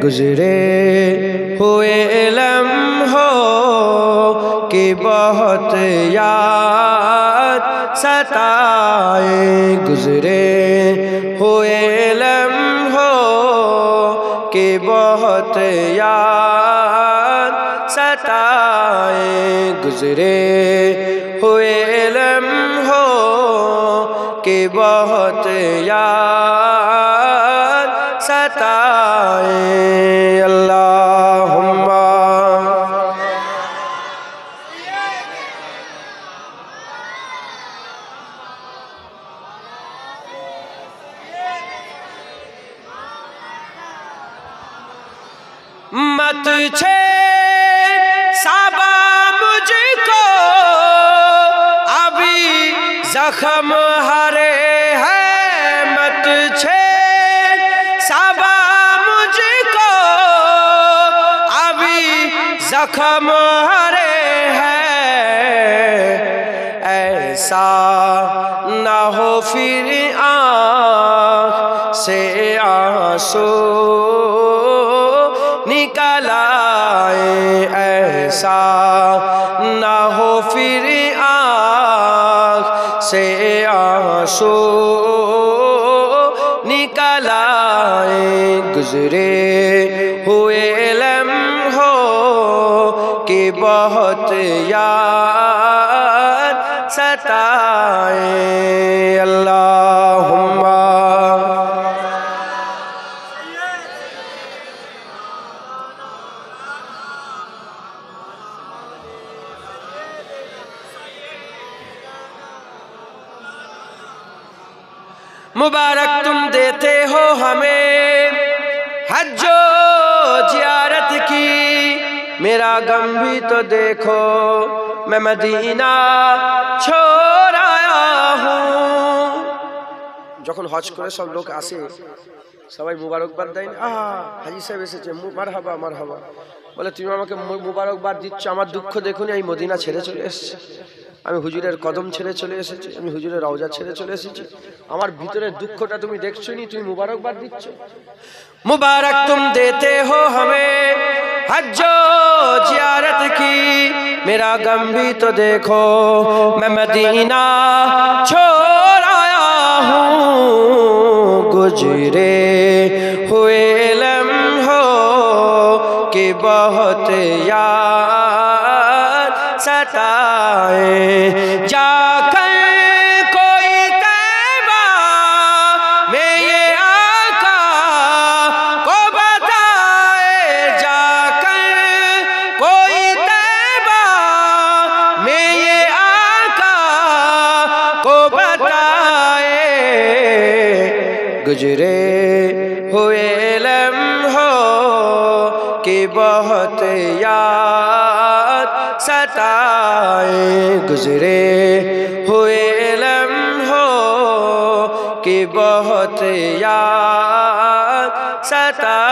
गुजरे हुए लम्हों की बहुत याद सताए, गुजरे हुए लम्हों की बहुत याद सताए, गुजरे हुए लम्हों की बहुत याद सताए। अल्लाहुम्मा मत छेड़ साबा मुझको, अभी जख्म हरे हैं। मत छेड़ साबा मुझको, अभी जख्म हरे हैं। ऐसा ना हो फिर आँख से आंसू निकल आए, ऐसा ना हो फिर आँख से आंसू निकल आए, गुजरे हुए लम्हों की बहुत याद सताए। अल्लाहुम्मा मुबारक तुम देते हो हमें हज्जो जियारत की, मेरा गम भी तो देखो मैं मदीना छोड़ आया हूँ। যখন হজ করে সব লোক আসে সবাই মুবারকবাদ দেয় না, হাজী সাহেব এসেছে, মারহাবা মারহাবা। বলে তুমি আমাকে মুবারকবাদ দিচ্ছ, আমার দুঃখ দেখুনি, আমি মদিনা ছেড়ে চলে এসেছি, আমি হুজুরের কদম ছেড়ে চলে এসেছি, আমি হুজুরের রওজা ছেড়ে চলে এসেছি, আমার ভিতরের দুঃখটা তুমি দেখছো নি, তুমি মুবারকবাদ দিচ্ছ। मुबारक तुम देते हो हमें हज्जो जियारत की, मेरा गम भी तो देखो मैं मदीना छोड़ आया हूँ। गुजरे हुए लम्हों की बहुत याद सताए, जाकर कोई तैबा में ये आका को बताए, जाकर कोई तैबा में ये आका को बताए, गुजरे हुए लम्हों की बहुत याद सताए, गुजरे हुए लम्हों की बहुत याद सताए।